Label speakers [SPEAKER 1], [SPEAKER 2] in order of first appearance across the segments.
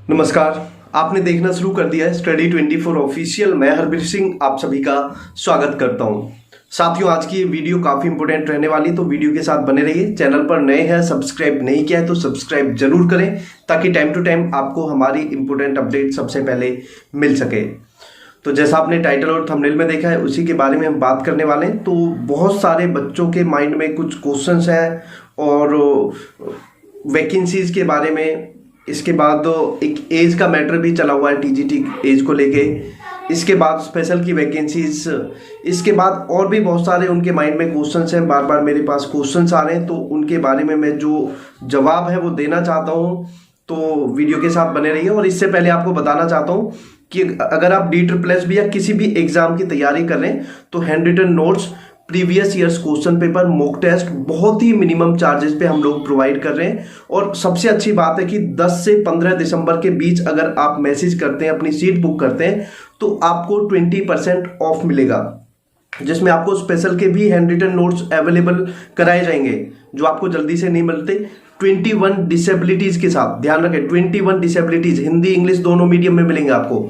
[SPEAKER 1] नमस्कार। आपने देखना शुरू कर दिया है स्टडी 24 ऑफिशियल। मैं हरबीर सिंह आप सभी का स्वागत करता हूं। साथियों, आज की ये वीडियो काफ़ी इंपॉर्टेंट रहने वाली, तो वीडियो के साथ बने रहिए। चैनल पर नए हैं, सब्सक्राइब नहीं किया है तो सब्सक्राइब जरूर करें, ताकि टाइम टू टाइम आपको हमारी इंपॉर्टेंट अपडेट सबसे पहले मिल सके। तो जैसा आपने टाइटल और थंबनेल में देखा है, उसी के बारे में हम बात करने वाले हैं। तो बहुत सारे बच्चों के माइंड में कुछ क्वेश्चंस हैं और वैकेंसीज के बारे में। इसके बाद एक एज का मैटर भी चला हुआ है, टीजीटी एज को लेके। इसके बाद स्पेशल की वैकेंसीज, इसके बाद और भी बहुत सारे उनके माइंड में क्वेश्चंस हैं। बार बार मेरे पास क्वेश्चंस आ रहे हैं, तो उनके बारे में मैं जो जवाब है वो देना चाहता हूँ। तो वीडियो के साथ बने रहिए। और इससे पहले आपको बताना चाहता हूँ कि अगर आप DSSS या किसी भी एग्जाम की तैयारी कर रहे हैं, तो hand written notes, previous years question paper, mock test बहुत ही मिनिमम चार्जेस पे हम लोग प्रोवाइड कर रहे हैं। और सबसे अच्छी बात है कि 10 से 15 दिसंबर के बीच अगर आप मैसेज करते हैं, अपनी सीट बुक करते हैं, तो आपको 20% ऑफ मिलेगा, जिसमें आपको स्पेशल के भी हैंड रिटन नोट्स अवेलेबल कराए जाएंगे, जो आपको जल्दी से नहीं मिलते। 21 डिसेबिलिटीज के साथ, ध्यान रखें 21 डिसेबिलिटीज, हिंदी इंग्लिश दोनों मीडियम में मिलेंगे आपको।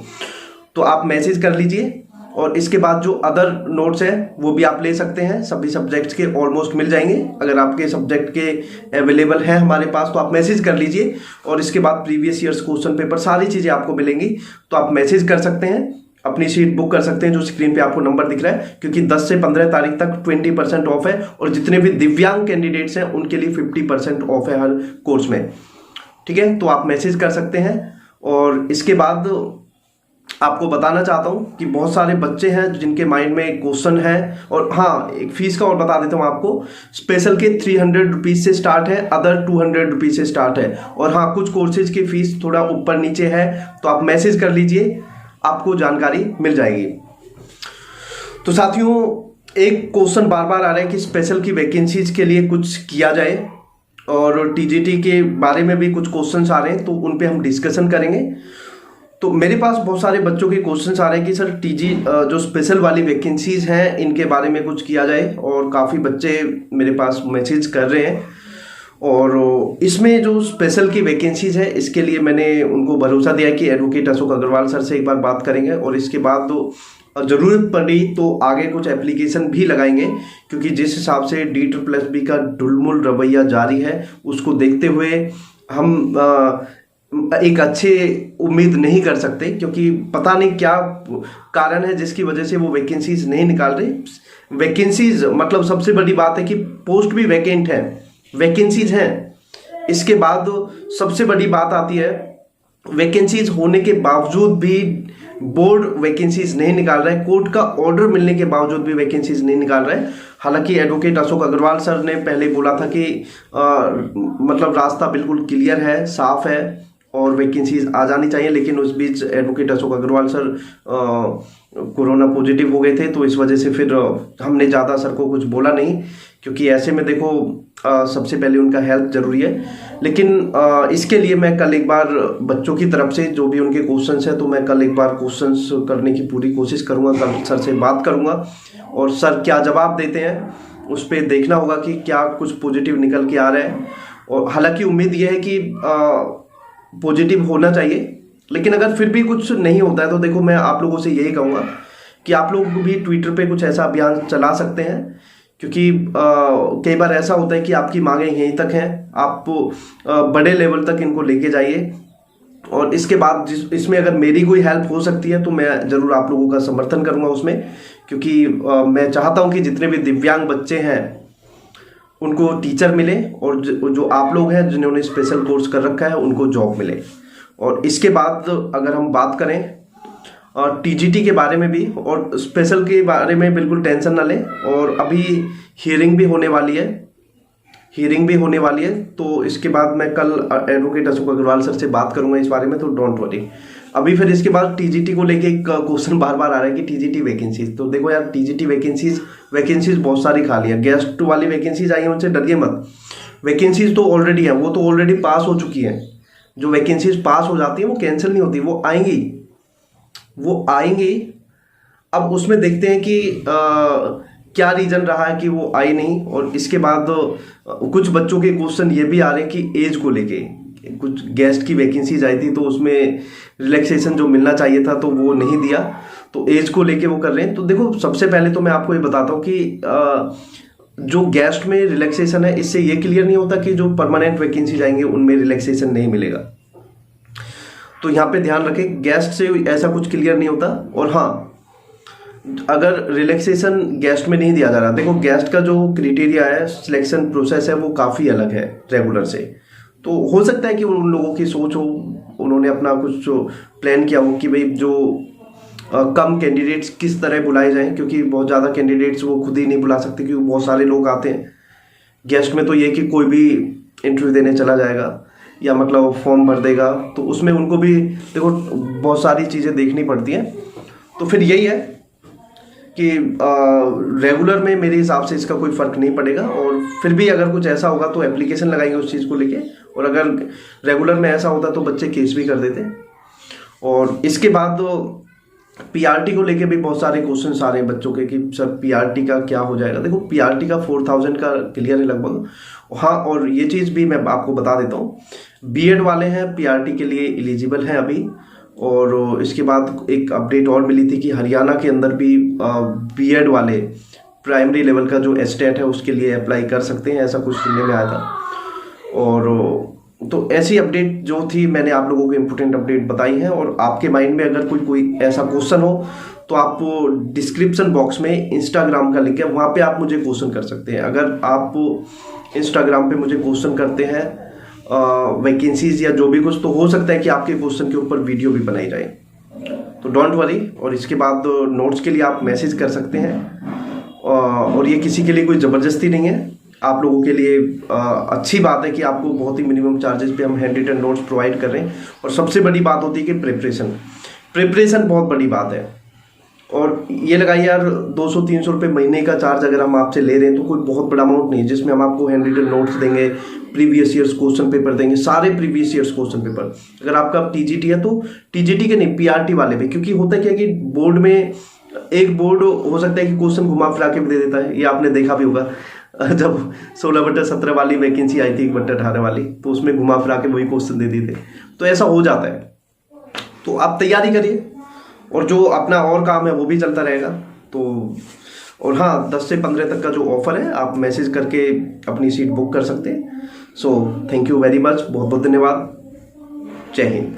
[SPEAKER 1] तो आप मैसेज कर लीजिए। और इसके बाद जो अदर नोट्स हैं वो भी आप ले सकते हैं, सभी सब्जेक्ट्स के ऑलमोस्ट मिल जाएंगे। अगर आपके सब्जेक्ट के अवेलेबल हैं हमारे पास, तो आप मैसेज कर लीजिए। और इसके बाद प्रीवियस ईयर्स क्वेश्चन पेपर, सारी चीज़ें आपको मिलेंगी। तो आप मैसेज कर सकते हैं, अपनी सीट बुक कर सकते हैं, जो स्क्रीन पे आपको नंबर दिख रहा है। क्योंकि 10 से 15 तारीख तक 20% ऑफ है, और जितने भी दिव्यांग कैंडिडेट्स हैं उनके लिए 50% ऑफ है हर कोर्स में। ठीक है, तो आप मैसेज कर सकते हैं। और इसके बाद आपको बताना चाहता हूं कि बहुत सारे बच्चे हैं जिनके माइंड में क्वेश्चन है। और हाँ, एक फीस का और बता देता हूं आपको। स्पेशल के 300 रुपीज से स्टार्ट है, अदर 200 रुपीज से स्टार्ट है। और हाँ, कुछ कोर्सेज की फीस थोड़ा ऊपर नीचे है, तो आप मैसेज कर लीजिए, आपको जानकारी मिल जाएगी। तो साथियों, एक क्वेश्चन बार बार आ रहा है कि स्पेशल की वैकेंसीज के लिए कुछ किया जाए, और टीजीटी के बारे में भी कुछ क्वेश्चन आ रहे हैं, तो उन पे हम डिस्कशन करेंगे। तो मेरे पास बहुत सारे बच्चों के क्वेश्चंस आ रहे हैं कि सर जो स्पेशल वाली वैकेंसीज हैं इनके बारे में कुछ किया जाए, और काफ़ी बच्चे मेरे पास मैसेज कर रहे हैं। और इसमें जो स्पेशल की वैकेंसीज है, इसके लिए मैंने उनको भरोसा दिया कि एडवोकेट अशोक अग्रवाल सर से एक बार बात करेंगे। और इसके बाद तो ज़रूरत पड़ी तो आगे कुछ एप्लीकेशन भी लगाएंगे, क्योंकि जिस हिसाब से DSSB का ढुलमुल रवैया जारी है, उसको देखते हुए हम एक अच्छे उम्मीद नहीं कर सकते। क्योंकि पता नहीं क्या कारण है जिसकी वजह से वो वैकेंसीज नहीं निकाल रहे। वैकेंसीज मतलब सबसे बड़ी बात है कि पोस्ट भी वैकेंट है, वैकेंसीज हैं। इसके बाद सबसे बड़ी बात आती है, वैकेंसीज होने के बावजूद भी बोर्ड वैकेंसीज नहीं निकाल रहा है, कोर्ट का ऑर्डर मिलने के बावजूद भी वैकेंसीज नहीं निकाल रहा है। हालांकि एडवोकेट अशोक अग्रवाल सर ने पहले बोला था कि मतलब रास्ता बिल्कुल क्लियर है, साफ है, और वैकेंसीज आ जानी चाहिए। लेकिन उस बीच advocate Ashok Agrawal sir corona positive हो गए थे, तो इस वजह से फिर हमने ज़्यादा सर को कुछ बोला नहीं, क्योंकि ऐसे में देखो सबसे पहले उनका हेल्थ जरूरी है। लेकिन इसके लिए मैं कल एक बार बच्चों की तरफ से जो भी उनके क्वेश्चंस हैं, तो मैं कल एक बार क्वेश्चंस करने की पूरी कोशिश करूँगा। कल सर से बात करूँगा, और सर क्या जवाब देते हैं उस पर देखना होगा कि क्या कुछ पॉजिटिव निकल के आ रहा है। और हालांकि उम्मीद यह है कि पॉजिटिव होना चाहिए। लेकिन अगर फिर भी कुछ नहीं होता है, तो देखो मैं आप लोगों से यही कहूँगा कि आप लोग भी ट्विटर पे कुछ ऐसा अभियान चला सकते हैं। क्योंकि कई बार ऐसा होता है कि आपकी मांगें यहीं तक हैं, आप बड़े लेवल तक इनको लेके जाइए। और इसके बाद इसमें अगर मेरी कोई हेल्प हो सकती है, तो मैं ज़रूर आप लोगों का समर्थन करूँगा उसमें। क्योंकि मैं चाहता हूँ कि जितने भी दिव्यांग बच्चे हैं उनको टीचर मिले, और जो आप लोग हैं जिन्होंने स्पेशल कोर्स कर रखा है उनको जॉब मिले। और इसके बाद अगर हम बात करें टीजीटी के बारे में भी और स्पेशल के बारे में, बिल्कुल टेंशन ना लें। और अभी हियरिंग भी होने वाली है, तो इसके बाद मैं कल एडवोकेट अशोक अग्रवाल सर से बात करूंगा इस बारे में, तो डोंट वरी। अभी फिर इसके बाद टीजीटी को लेके एक क्वेश्चन बार बार आ रहा है कि टीजीटी वैकेंसीज। तो देखो यार, टीजीटी वैकेंसीज बहुत सारी खाली है। गेस्ट वाली वैकेंसीज आई है, उनसे डरिए मत। वैकेंसीज तो ऑलरेडी है, वो तो ऑलरेडी पास हो चुकी है। जो वैकेंसीज पास हो जाती है वो कैंसिल नहीं होती, वो आएंगी। अब उसमें देखते हैं कि क्या रीजन रहा है कि वो आई नहीं। और इसके बाद कुछ बच्चों के क्वेश्चन ये भी आ रहे हैं कि एज को लेके, कुछ गेस्ट की वैकेंसीज आई थी, तो उसमें रिलैक्सेशन जो मिलना चाहिए था तो वो नहीं दिया, तो एज को लेके वो कर रहे हैं। तो देखो, सबसे पहले तो मैं आपको ये बताता हूँ कि जो गेस्ट में रिलैक्सेशन है, इससे ये क्लियर नहीं होता कि जो परमानेंट वैकेंसी जाएंगे उनमें रिलैक्सेशन नहीं मिलेगा। तो यहाँ पे ध्यान रखें, गेस्ट से ऐसा कुछ क्लियर नहीं होता। और हाँ, अगर रिलैक्सेशन गेस्ट में नहीं दिया जा रहा, देखो गेस्ट का जो क्राइटेरिया है, सिलेक्शन प्रोसेस है, वो काफ़ी अलग है रेगुलर से। तो हो सकता है कि उन लोगों की सोच हो, उन्होंने अपना कुछ प्लान किया हो कि भाई जो कम कैंडिडेट्स किस तरह बुलाए जाएं, क्योंकि बहुत ज़्यादा कैंडिडेट्स वो खुद ही नहीं बुला सकते, क्योंकि बहुत सारे लोग आते हैं गेस्ट में। तो ये कि कोई भी इंटरव्यू देने चला जाएगा या मतलब फॉर्म भर देगा, तो उसमें उनको भी देखो बहुत सारी चीज़ें देखनी पड़ती हैं। तो फिर यही है कि रेगुलर में मेरे हिसाब से इसका कोई फ़र्क नहीं पड़ेगा, और फिर भी अगर कुछ ऐसा होगा तो एप्लीकेशन लगाएंगे उस चीज़ को लेके, और अगर रेगुलर में ऐसा होता तो बच्चे केस भी कर देते। और इसके बाद पीआरटी को लेके भी बहुत सारे क्वेश्चन आ रहे हैं बच्चों के कि सर पीआरटी का क्या हो जाएगा। देखो, पीआरटी का 4000 का क्लियर है लगभग। हाँ, और ये चीज़ भी मैं आपको बता देता हूँ, बीएड वाले हैं पीआरटी के लिए एलिजिबल हैं अभी। और इसके बाद एक अपडेट और मिली थी कि हरियाणा के अंदर भी बीएड वाले प्राइमरी लेवल का जो एस्टेट है उसके लिए अप्लाई कर सकते हैं, ऐसा कुछ सुनने में आया था। और तो ऐसी अपडेट जो थी, मैंने आप लोगों को इम्पोर्टेंट अपडेट बताई है। और आपके माइंड में अगर कोई ऐसा क्वेश्चन हो तो आप डिस्क्रिप्शन बॉक्स में इंस्टाग्राम का लिंक है, वहाँ पे आप मुझे क्वेश्चन कर सकते हैं। अगर आप इंस्टाग्राम पे मुझे क्वेश्चन करते हैं वैकेंसीज या जो भी कुछ, तो हो सकता है कि आपके क्वेश्चन के ऊपर वीडियो भी बनाई जाए। तो डोंट वरी। और इसके बाद नोट्स के लिए आप मैसेज कर सकते हैं, और ये किसी के लिए कोई ज़बरदस्ती नहीं है, आप लोगों के लिए अच्छी बात है कि आपको बहुत ही मिनिमम चार्जेस पे हम हैंड रिटन नोट्स प्रोवाइड कर रहे हैं। और सबसे बड़ी बात होती है कि प्रिपरेशन बहुत बड़ी बात है। और ये लगाइए यार, 200-300 रुपये महीने का चार्ज अगर हम आपसे ले रहे हैं तो कोई बहुत बड़ा अमाउंट नहीं है, जिसमें हम आपको हैंड रिटन नोट्स देंगे, प्रीवियस ईयर्स क्वेश्चन पेपर देंगे, सारे प्रीवियस ईयर्स क्वेश्चन पेपर। अगर आपका टीजीटी है तो टीजीटी के नहीं, पीआरटी वाले पे, क्योंकि होता क्या है कि बोर्ड में एक बोर्ड हो सकता है कि क्वेश्चन घुमा फिरा के भी दे देता है, ये आपने देखा भी होगा। जब 16/17 वाली वैकेंसी आई थी 1/18 वाली, तो उसमें घुमा फिरा के वही क्वेश्चन दे दिए थे। तो ऐसा हो जाता है, तो आप तैयारी करिए, और जो अपना और काम है वो भी चलता रहेगा। तो और हाँ, 10 से 15 तक का जो ऑफर है, आप मैसेज करके अपनी सीट बुक कर सकते हैं। So thank you very much, बहुत बहुत धन्यवाद। जय हिंद।